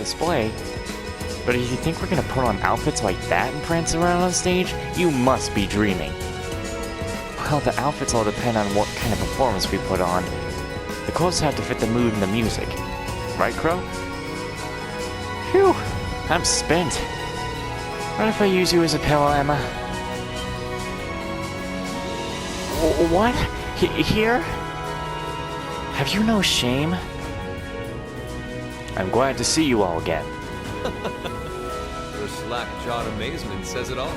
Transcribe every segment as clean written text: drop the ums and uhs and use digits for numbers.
display. But if you think we're gonna put on outfits like that and prance around on stage, you must be dreaming. Well, the outfits all depend on what kind of performance we put on. The clothes have to fit the mood and the music. Right, Crow? Phew, I'm spent. What if I use you as a pillow, Emma? What? Here? Have you no shame? I'm glad to see you all again. Your slack-jawed amazement says it all.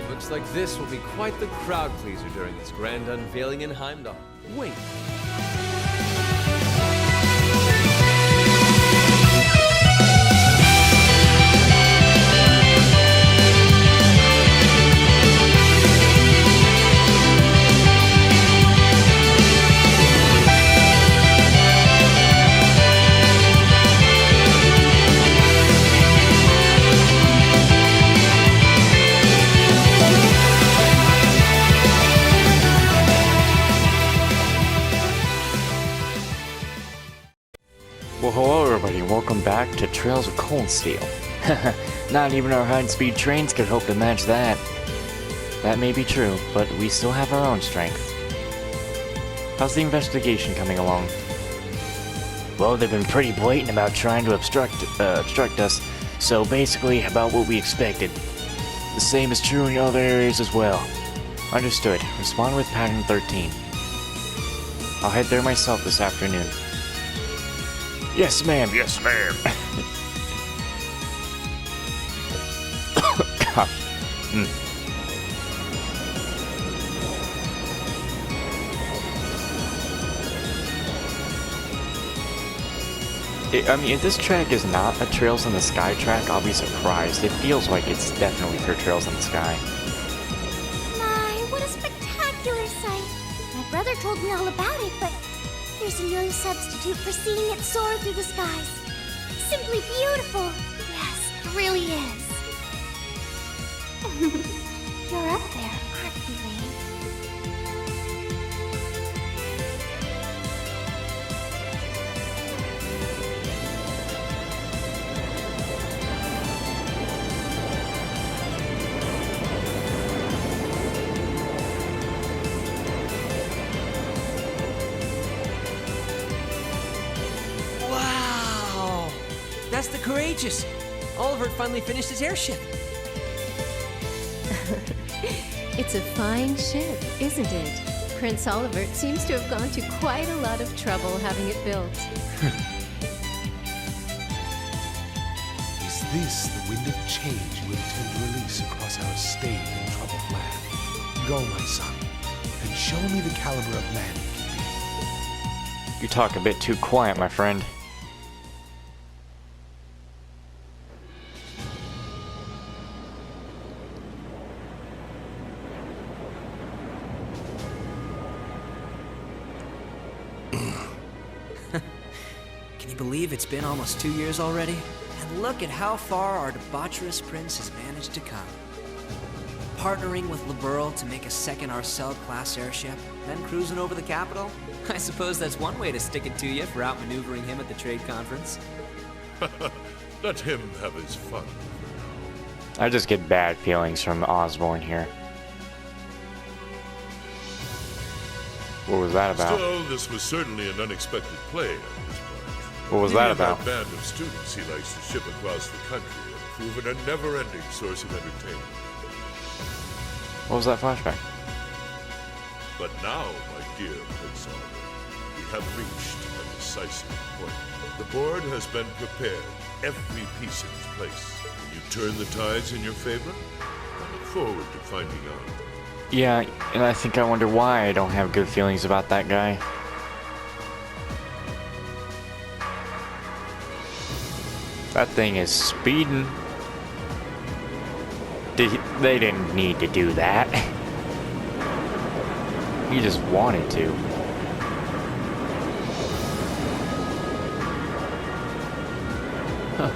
Looks like this will be quite the crowd pleaser during its grand unveiling in Heimdall. Wait. Well, hello everybody, welcome back to Trails of Cold Steel. Not even our high-speed trains could hope to match that. That may be true, but we still have our own strength. How's the investigation coming along? Well, they've been pretty blatant about trying to obstruct us, so basically about what we expected. The same is true in other areas as well. Understood. Respond with pattern 13. I'll head there myself this afternoon. Yes, ma'am. Yes, ma'am. Gosh. I mean, if this track is not a Trails in the Sky track, I'll be surprised. It feels like it's definitely for Trails in the Sky. My, what a spectacular sight! My brother told me all about it, but there's no substitute for seeing it soar through the skies. Simply beautiful. Yes, it really is. You're up there, aren't you, Rain? Wow! That's the Courageous! Oliver finally finished his airship. It's a fine ship, isn't it? Prince Oliver seems to have gone to quite a lot of trouble having it built. Is this the wind of change you intend to release across our stained and troubled land? Go, my son, and show me the caliber of man you can be. You talk a bit too quiet, my friend. Can you believe it's been almost 2 years already? And look at how far our debaucherous prince has managed to come. Partnering with Liberl to make a second Arcel-class airship, then cruising over the capital? I suppose that's one way to stick it to you for outmaneuvering him at the trade conference. Let him have his fun. I just get bad feelings from Osborne here. What was that about? Still, this was certainly an unexpected play on his part. What was that about? That band of students he likes to ship across the country have proven a never-ending source of entertainment. What was that flashback? But now, my dear Prince Oliver, we have reached a decisive point. The board has been prepared, every piece in its place. Can you turn the tides in your favor? I look forward to finding out. Yeah, and I think I wonder why I don't have good feelings about that guy. That thing is speeding. They didn't need to do that. He just wanted to. Huh.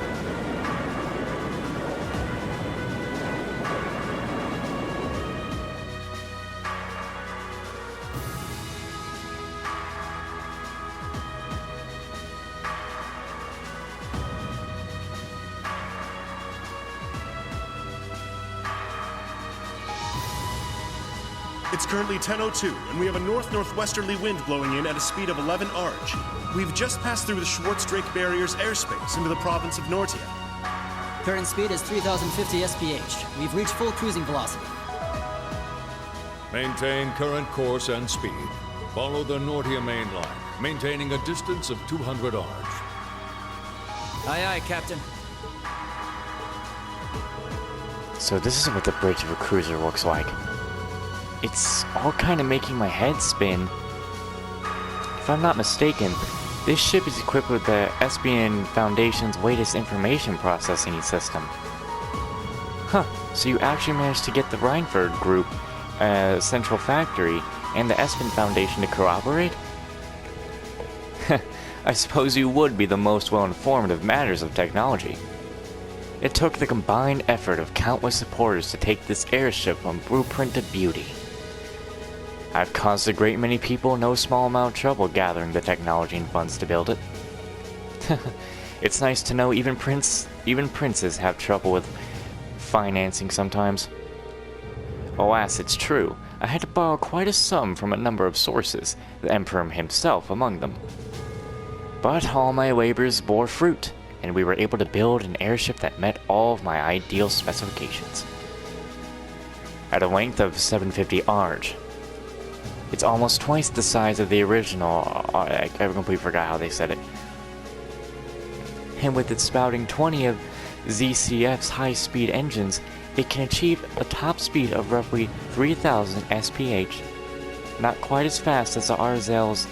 It's currently 10:02, and we have a north-northwesterly wind blowing in at a speed of 11 Arch. We've just passed through the Schwartz-Drake Barrier's airspace into the province of Nortia. Current speed is 3,050 SPH. We've reached full cruising velocity. Maintain current course and speed. Follow the Nortia main line, maintaining a distance of 200 Arch. Aye, aye, Captain. So this is what the bridge of a cruiser looks like. It's all kind of making my head spin. If I'm not mistaken, this ship is equipped with the SBN Foundation's latest information processing system. Huh, so you actually managed to get the Reinford Group, Central Factory, and the SBN Foundation to corroborate? I suppose you would be the most well-informed of matters of technology. It took the combined effort of countless supporters to take this airship from blueprint to beauty. I've caused a great many people no small amount of trouble gathering the technology and funds to build it. It's nice to know even princes have trouble with financing sometimes. Alas, it's true. I had to borrow quite a sum from a number of sources, the Emperor himself among them. But all my labors bore fruit, and we were able to build an airship that met all of my ideal specifications. At a length of 750 Arch. It's almost twice the size of the original. I completely forgot how they said it. And with its spouting 20 of ZCF's high-speed engines, it can achieve a top speed of roughly 3,000 SPH. Not quite as fast as the Arzel's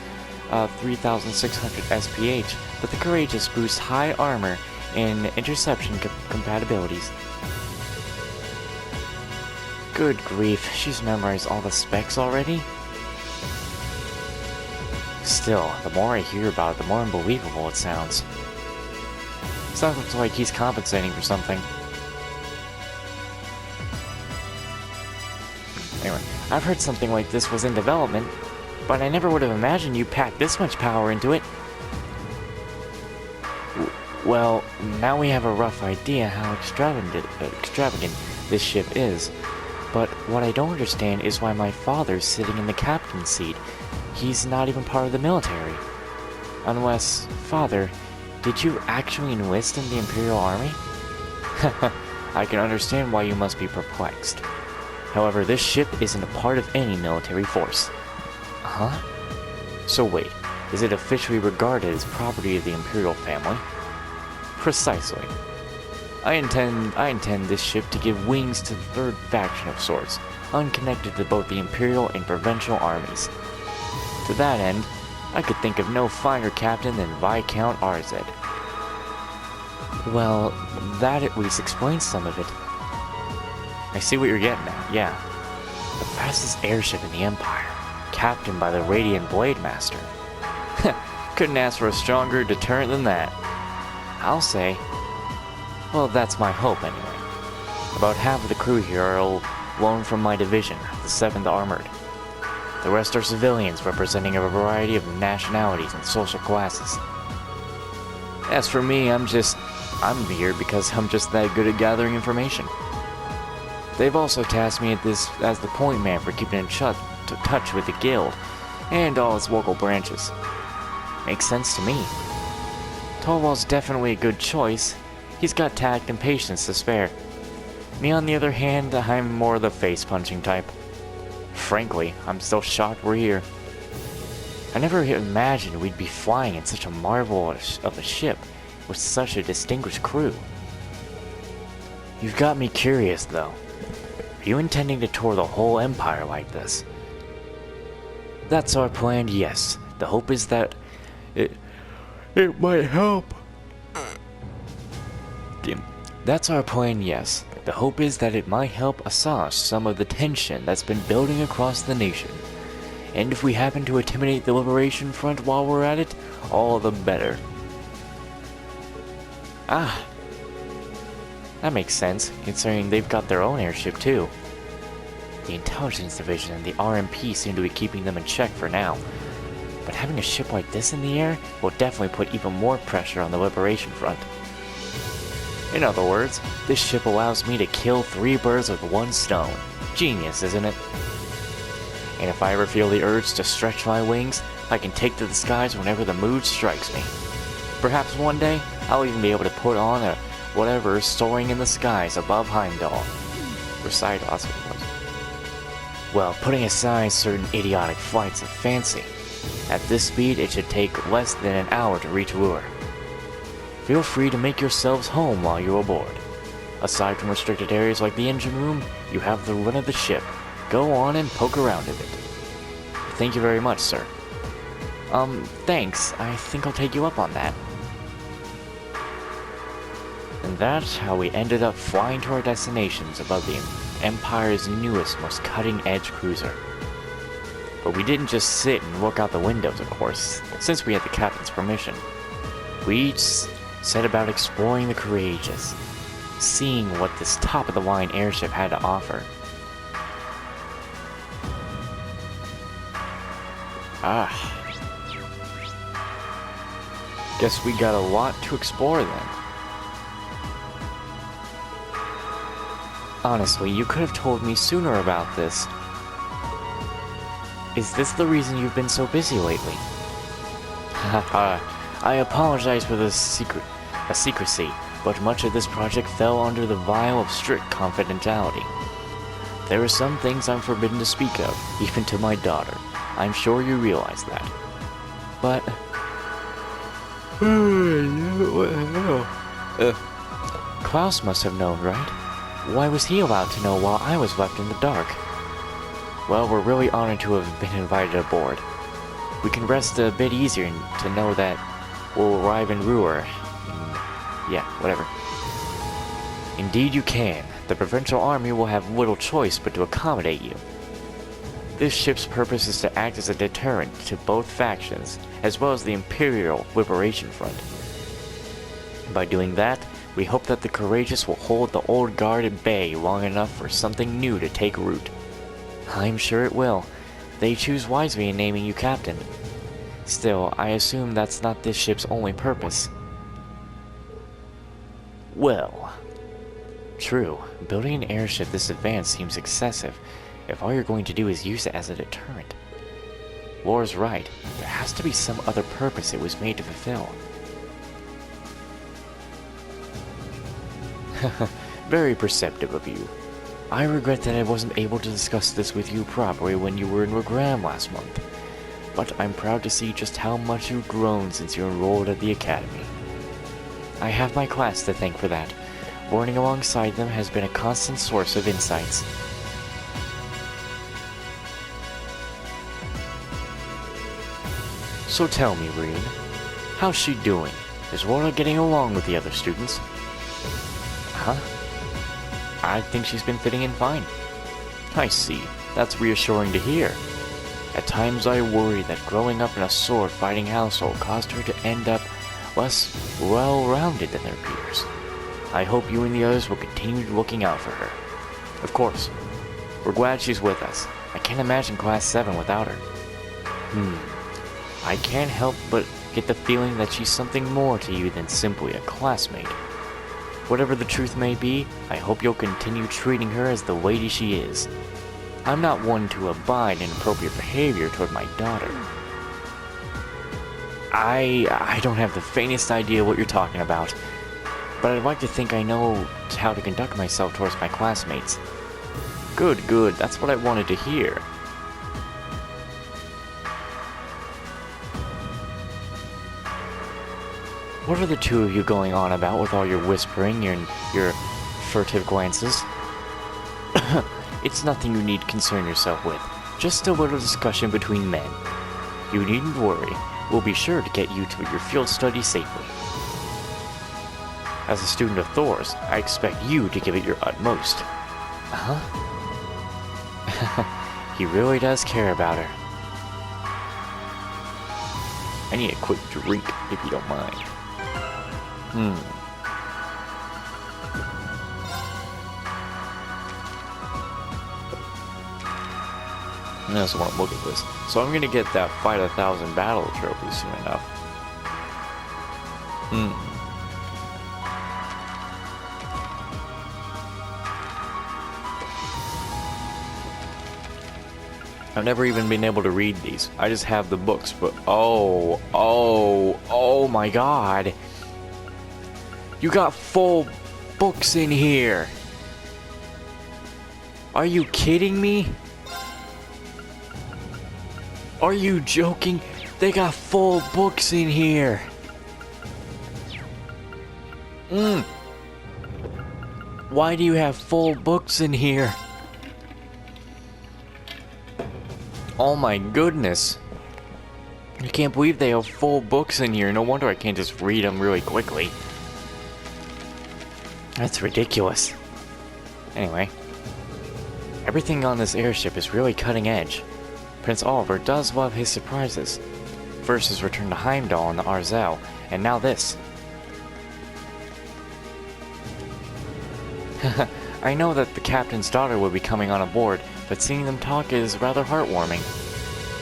3,600 SPH, but the Courageous boosts high armor and interception compatibilities. Good grief, she's memorized all the specs already? Still, the more I hear about it, the more unbelievable it sounds. Sounds like he's compensating for something. Anyway, I've heard something like this was in development, but I never would have imagined you packed this much power into it. Well, now we have a rough idea how extravagant this ship is, but what I don't understand is why my father's sitting in the captain's seat. He's not even part of the military. Unless, Father, did you actually enlist in the Imperial Army? I can understand why you must be perplexed. However, this ship isn't a part of any military force. Huh? So wait, is it officially regarded as property of the Imperial family? Precisely. I intend this ship to give wings to the third faction of sorts, unconnected to both the Imperial and Provincial armies. To that end, I could think of no finer captain than Viscount RZ. Well, that at least explains some of it. I see what you're getting at, yeah. The fastest airship in the Empire, captained by the Radiant Blade Master. Couldn't ask for a stronger deterrent than that. I'll say. Well, that's my hope anyway. About half of the crew here are loaned from my division, the 7th Armored. The rest are civilians representing a variety of nationalities and social classes. As for me, I'm here because I'm just that good at gathering information. They've also tasked me as the point man for keeping in touch with the guild and all its local branches. Makes sense to me. Torvald's definitely a good choice. He's got tact and patience to spare. Me on the other hand, I'm more the face-punching type. Frankly, I'm still shocked we're here. I never imagined we'd be flying in such a marvel of a ship with such a distinguished crew. You've got me curious, though. Are you intending to tour the whole Empire like this? That's our plan, yes. The hope is that it might help. That's our plan, yes. The hope is that it might help assuage some of the tension that's been building across the nation. And if we happen to intimidate the Liberation Front while we're at it, all the better. Ah, that makes sense, considering they've got their own airship too. The Intelligence Division and the RMP seem to be keeping them in check for now. But having a ship like this in the air will definitely put even more pressure on the Liberation Front. In other words, this ship allows me to kill 3 birds with 1 stone. Genius, isn't it? And if I ever feel the urge to stretch my wings, I can take to the skies whenever the mood strikes me. Perhaps one day, I'll even be able to put on a whatever is soaring in the skies above Heimdall. Recite Oscar was. Well, putting aside certain idiotic flights of fancy, at this speed it should take less than an hour to reach Ruhr. Feel free to make yourselves home while you're aboard. Aside from restricted areas like the engine room, you have the run of the ship. Go on and poke around a bit. Thank you very much, sir. Thanks. I think I'll take you up on that. And that's how we ended up flying to our destinations above the Empire's newest, most cutting-edge cruiser. But we didn't just sit and look out the windows, of course, since we had the captain's permission. We each set about exploring the courageous, seeing what this top-of-the-line airship had to offer. Guess we got a lot to explore then. Honestly, you could have told me sooner about this. Is this the reason you've been so busy lately? Haha, I apologize for the secrecy, but much of this project fell under the vial of strict confidentiality. There are some things I'm forbidden to speak of, even to my daughter. I'm sure you realize that. But... Klaus must have known, right? Why was he allowed to know while I was left in the dark? Well, we're really honored to have been invited aboard. We can rest a bit easier to know that we'll arrive in Ruhr. Yeah, whatever. Indeed you can. The Provincial Army will have little choice but to accommodate you. This ship's purpose is to act as a deterrent to both factions, as well as the Imperial Liberation Front. By doing that, we hope that the courageous will hold the old guard at bay long enough for something new to take root. I'm sure it will. They choose wisely in naming you captain. Still, I assume that's not this ship's only purpose. Well, true, building an airship this advanced seems excessive if all you're going to do is use it as a deterrent. Laura's right, there has to be some other purpose it was made to fulfill. Very perceptive of you. I regret that I wasn't able to discuss this with you properly when you were in Wagram last month, but I'm proud to see just how much you've grown since you enrolled at the academy. I have my class to thank for that. Learning alongside them has been a constant source of insights. So tell me, Reen, how's she doing? Is Laura getting along with the other students? Huh? I think she's been fitting in fine. I see. That's reassuring to hear. At times I worry that growing up in a sword-fighting household caused her to end up less well-rounded than their peers. I hope you and the others will continue looking out for her. Of course, we're glad she's with us. I can't imagine Class 7 without her. I can't help but get the feeling that she's something more to you than simply a classmate. Whatever the truth may be, I hope you'll continue treating her as the lady she is. I'm not one to abide inappropriate behavior toward my daughter. I don't have the faintest idea what you're talking about, but I'd like to think I know how to conduct myself towards my classmates. Good, that's what I wanted to hear. What are the two of you going on about with all your whispering and your furtive glances? It's nothing you need concern yourself with, just a little discussion between men. You needn't worry, we'll be sure to get you to your field study safely. As a student of Thor's, I expect you to give it your utmost. Huh? He really does care about her. I need a quick drink, if you don't mind. I also want to look at this. So I'm going to get that Fight 1,000 battle trophy soon enough. I've never even been able to read these. I just have the books, but oh my god. You got full books in here. Are you kidding me? Are you joking? They got full books in here. Why do you have full books in here? Oh my goodness. I can't believe they have full books in here. No wonder I can't just read them really quickly. That's ridiculous. Anyway. Everything on this airship is really cutting edge. Prince Oliver does love his surprises. First his return to Heimdall and the Arzel, and now this. I know that the captain's daughter will be coming on aboard, but seeing them talk is rather heartwarming.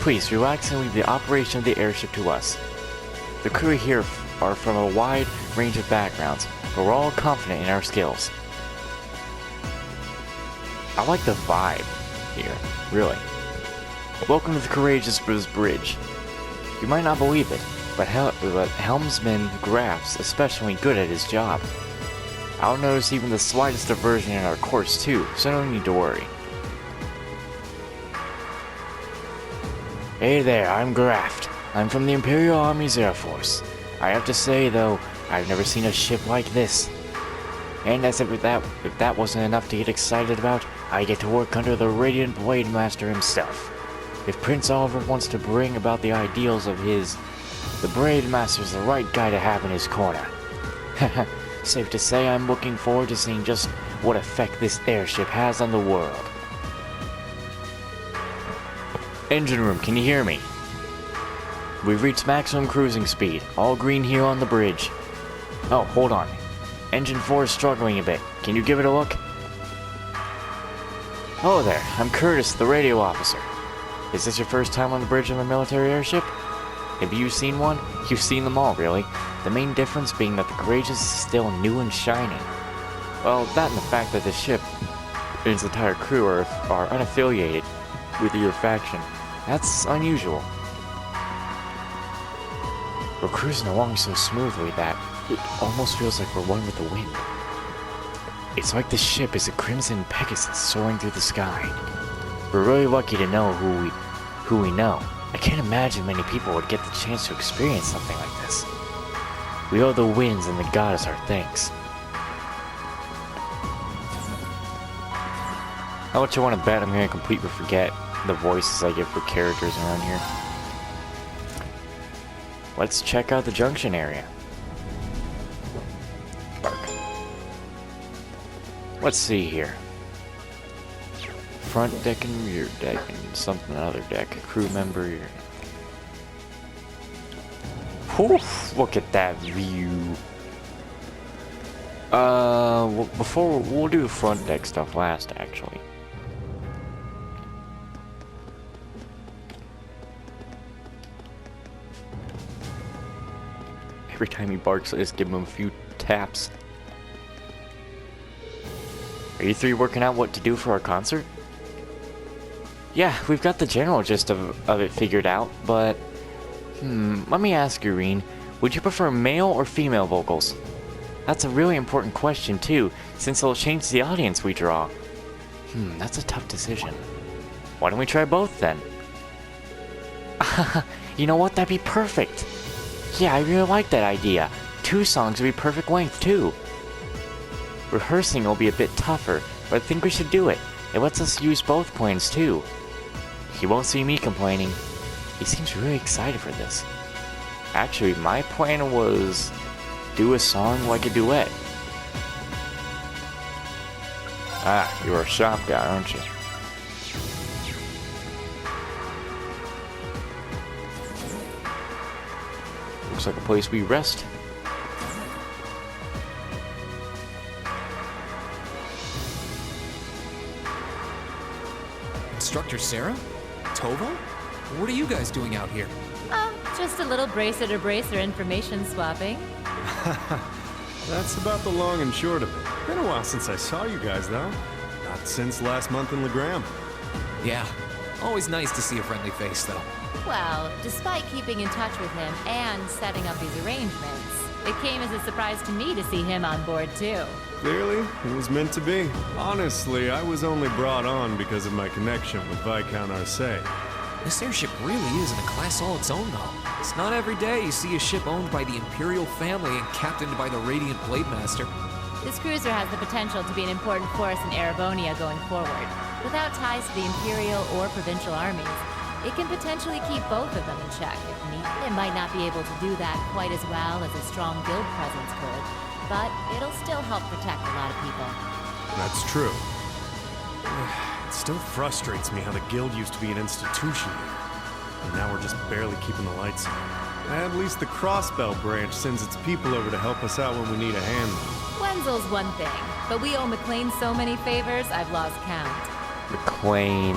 Please relax and leave the operation of the airship to us. The crew here are from a wide range of backgrounds, but we're all confident in our skills. I like the vibe here, really. Welcome to the Courageous Bridge. You might not believe it, but Helmsman Graf's especially good at his job. I'll notice even the slightest diversion in our course too, so no need to worry. Hey there, I'm Graft. I'm from the Imperial Army's Air Force. I have to say though, I've never seen a ship like this. And as if that wasn't enough to get excited about, I get to work under the Radiant Blade Master himself. If Prince Oliver wants to bring about the ideals of the Blade Master's the right guy to have in his corner. Safe to say I'm looking forward to seeing just what effect this airship has on the world. Engine room, can you hear me? We've reached maximum cruising speed. All green here on the bridge. Oh, hold on. Engine 4 is struggling a bit. Can you give it a look? Hello there, I'm Curtis, the radio officer. Is this your first time on the bridge of a military airship? Have you seen one? You've seen them all, really. The main difference being that the Courageous is still new and shiny. Well, that and the fact that the ship and its entire crew are unaffiliated with either faction. That's unusual. We're cruising along so smoothly that it almost feels like we're one with the wind. It's like the ship is a crimson Pegasus soaring through the sky. We're really lucky to know who we know. I can't imagine many people would get the chance to experience something like this. We owe the winds and the goddess our thanks. How much I want to bet I'm going to completely forget the voices I give for characters around here. Let's check out the junction area. Let's see here. Front deck and rear deck and something other deck. Crew member here. Oof, look at that view. Before we'll do front deck stuff last, actually. Every time he barks, I just give him a few taps. Are you three working out what to do for our concert? Yeah, we've got the general gist of it figured out, but... let me ask you, Reen. Would you prefer male or female vocals? That's a really important question, too, since it'll change the audience we draw. That's a tough decision. Why don't we try both, then? You know what? That'd be perfect! Yeah, I really like that idea. 2 songs would be perfect length, too. Rehearsing will be a bit tougher, but I think we should do it. It lets us use both plans, too. He won't see me complaining. He seems really excited for this. Actually, my plan was do a song like a duet. Ah, you're a shop guy, aren't you? Looks like a place we rest. Instructor Sarah? Tova? What are you guys doing out here? Oh, just a little bracer-to-bracer information swapping. That's about the long and short of it. Been a while since I saw you guys, though. Not since last month in Legram. Yeah, Always nice to see a friendly face, though. Well, despite keeping in touch with him and setting up these arrangements, it came as a surprise to me to see him on board too. Clearly, it was meant to be. Honestly, I was only brought on because of my connection with Viscount Arcee. This airship really is in a class all its own, though. It's not every day you see a ship owned by the Imperial family and captained by the Radiant Blade Master. This cruiser has the potential to be an important force in Erebonia going forward. Without ties to the Imperial or Provincial armies, it can potentially keep both of them in check if needed. It might not be able to do that quite as well as a strong guild presence could, but it'll still help protect a lot of people. That's true. It still frustrates me how the guild used to be an institution here. And now we're just barely keeping the lights on. At least the Crossbell branch sends its people over to help us out when we need a hand. Wenzel's one thing, but we owe McLean so many favors, I've lost count. McLean.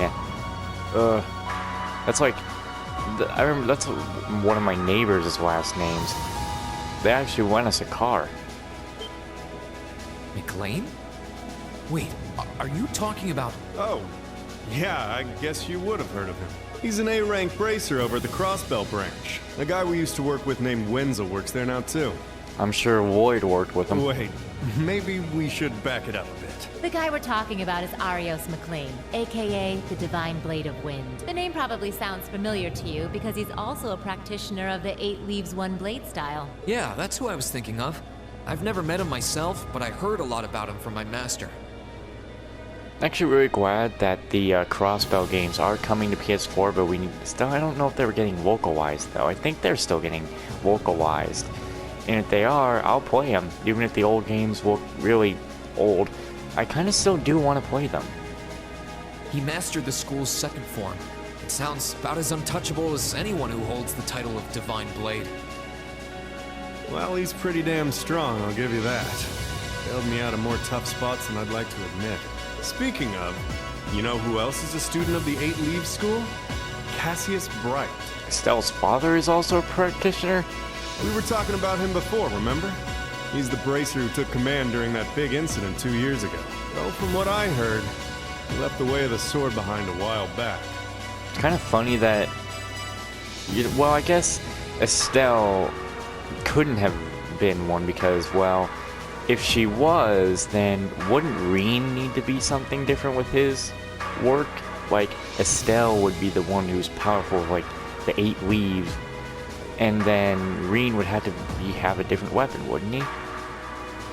That's like... I remember that's one of my neighbors' last names. They actually lent us a car. McLean? Wait, are you talking about... Oh, yeah, I guess you would have heard of him. He's an A-rank bracer over at the Crossbell branch. A guy we used to work with named Wenzel works there now, too. I'm sure Lloyd worked with him. Wait, maybe we should back it up a bit. The guy we're talking about is Arios McLean, aka the Divine Blade of Wind. The name probably sounds familiar to you because he's also a practitioner of the 8 Leaves 1 Blade style. Yeah, that's who I was thinking of. I've never met him myself, but I heard a lot about him from my master. Actually really glad that the Crossbell games are coming to PS4, but I don't know if they were getting localized though. I think they're still getting localized. And if they are, I'll play them. Even if the old games look really old, I kind of still do want to play them. He mastered the school's second form. It sounds about as untouchable as anyone who holds the title of Divine Blade. Well, he's pretty damn strong, I'll give you that. Bailed me out of more tough spots than I'd like to admit. Speaking of, you know who else is a student of the 8 Leaves School? Cassius Bright. Estelle's father is also a practitioner? We were talking about him before, remember? He's the bracer who took command during that big incident 2 years ago. Though from what I heard, he left the way of the sword behind a while back. It's kind of funny that... well, I guess Estelle couldn't have been one because, well, if she was, then wouldn't Reen need to be something different with his work? Like, Estelle would be the one who's powerful, like, the 8 Leaves, and then Reen would have to have a different weapon, wouldn't he?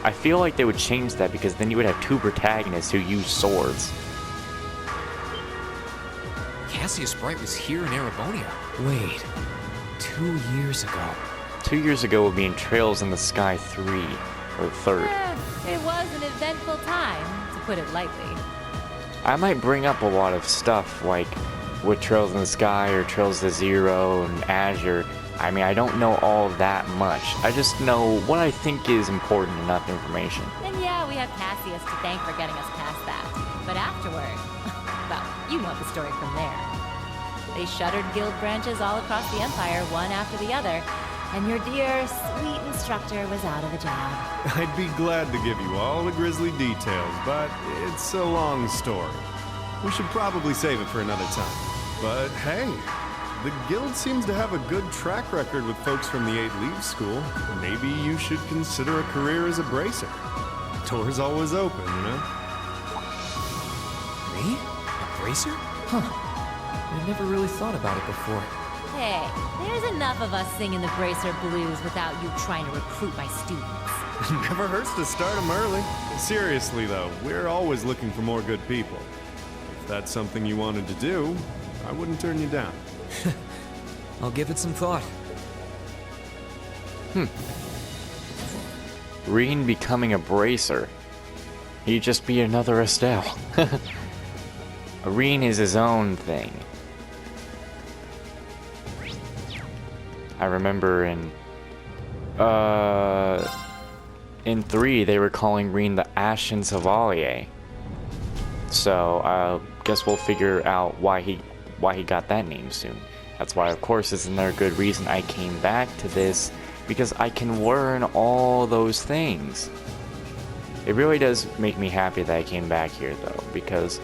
I feel like they would change that because then you would have 2 protagonists who use swords. Cassius Bright was here in Erebonia. Wait, 2 years ago. 2 years ago would be in Trails in the Sky 3, or the 3rd. It was an eventful time, to put it lightly. I might bring up a lot of stuff, like with Trails in the Sky or Trails to Zero and Azure. I mean, I don't know all that much. I just know what I think is important enough information. And yeah, we have Cassius to thank for getting us past that. But afterward, well, you know the story from there. They shuttered guild branches all across the Empire, one after the other, and your dear, sweet instructor was out of a job. I'd be glad to give you all the grisly details, but it's a long story. We should probably save it for another time. But hey, the guild seems to have a good track record with folks from the 8 Leaves School. Maybe you should consider a career as a bracer. Door's always open, you know? Me? A bracer? Huh. I never really thought about it before. Hey, there's enough of us singing the Bracer Blues without you trying to recruit my students. Never hurts to start them early. Seriously, though, we're always looking for more good people. If that's something you wanted to do, I wouldn't turn you down. I'll give it some thought. Reen becoming a bracer. He'd just be another Estelle. Reen is his own thing. I remember in 3 they were calling Reen the Ashen Chevalier. So I guess we'll figure out why he got that name soon. That's why, of course, is another good reason I came back to this, because I can learn all those things. It really does make me happy that I came back here, though, because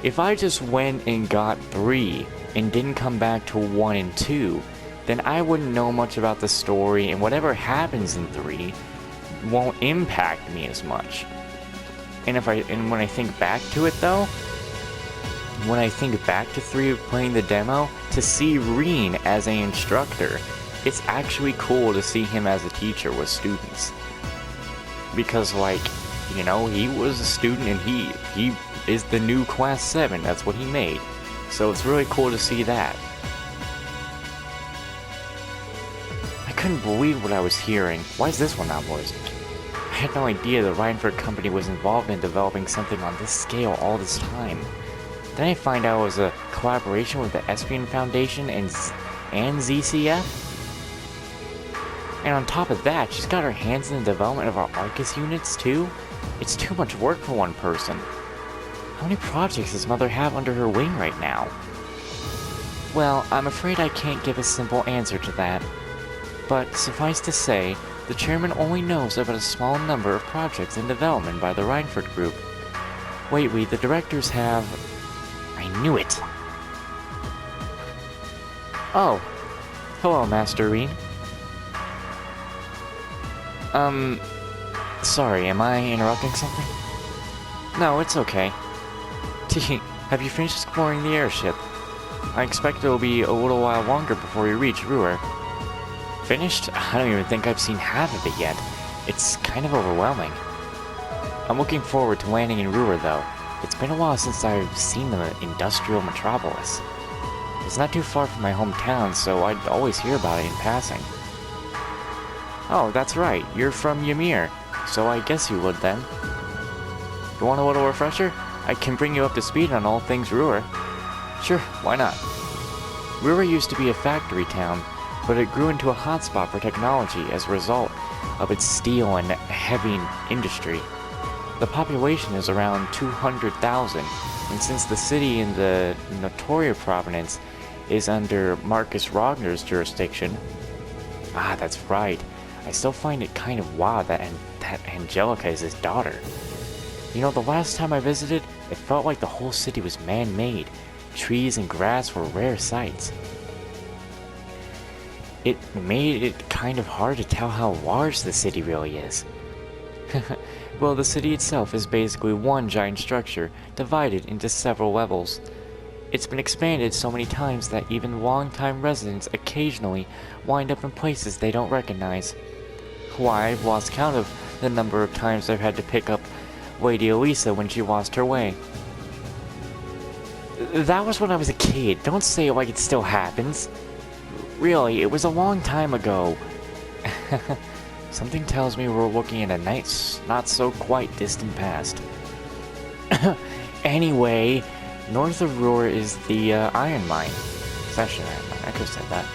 If I just went and got 3 and didn't come back to 1 and 2, then I wouldn't know much about the story, and whatever happens in 3 won't impact me as much. And when I think back to it though, when I think back to 3 of playing the demo, to see Reen as an instructor, it's actually cool to see him as a teacher with students. Because, like, you know, he was a student and he is the new Class 7, that's what he made. So it's really cool to see that. I couldn't believe what I was hearing. Why is this one not voiced? I had no idea the Reinford Company was involved in developing something on this scale all this time. Then I find out it was a collaboration with the Espion Foundation and ZCF. And on top of that, she's got her hands in the development of our Arcus units too? It's too much work for one person. How many projects does Mother have under her wing right now? Well, I'm afraid I can't give a simple answer to that. But suffice to say, the chairman only knows about a small number of projects in development by the Reinford Group. Wait, the directors have... I knew it! Oh. Hello, Master Reen. Sorry, am I interrupting something? No, it's okay. Have you finished exploring the airship? I expect it'll be a little while longer before you reach Ruhr. Finished? I don't even think I've seen half of it yet. It's kind of overwhelming. I'm looking forward to landing in Ruhr, though. It's been a while since I've seen the industrial metropolis. It's not too far from my hometown, so I'd always hear about it in passing. Oh, that's right. You're from Ymir, so I guess you would then. You want a little refresher? I can bring you up to speed on all things Ruhr. Sure, why not? Ruhr used to be a factory town, but it grew into a hotspot for technology as a result of its steel and heavy industry. The population is around 200,000, and since the city in the Notoria province is under Marcus Ragner's jurisdiction... Ah, that's right. I still find it kind of wild that Angelica is his daughter. You know, the last time I visited, it felt like the whole city was man-made. Trees and grass were rare sights. It made it kind of hard to tell how large the city really is. Well, the city itself is basically one giant structure, divided into several levels. It's been expanded so many times that even long-time residents occasionally wind up in places they don't recognize. Why, I've lost count of the number of times I've had to pick up Lady Elisa when she lost her way. That was when I was a kid. Don't say it like it still happens. Really, it was a long time ago. Something tells me we're looking at a nice, not-so-quite distant past. Anyway, north of Ruhr is the iron mine. It's actually an iron mine. I could have said that.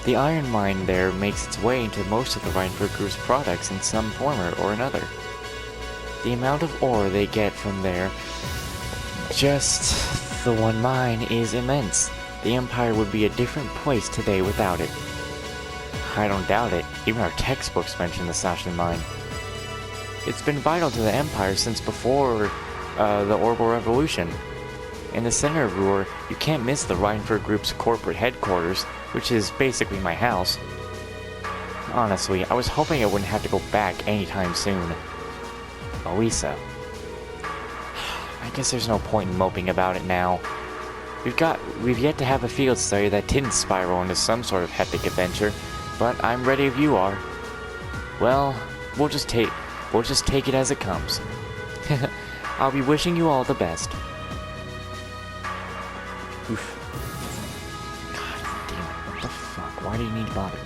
The iron mine there makes its way into most of the Reinford Group's products in some form or another. The amount of ore they get from there, just the one mine, is immense. The Empire would be a different place today without it. I don't doubt it. Even our textbooks mention the Sashin mine. It's been vital to the Empire since before the Orbital Revolution. In the center of Ruhr, you can't miss the Reinford Group's corporate headquarters, which is basically my house. Honestly, I was hoping I wouldn't have to go back anytime soon. Elisa. I guess there's no point in moping about it now. We've yet to have a field study that didn't spiral into some sort of hectic adventure, but I'm ready if you are. Well, we'll just take it as it comes. I'll be wishing you all the best. Oof. God damn it, what the fuck? Why do you need to bother me?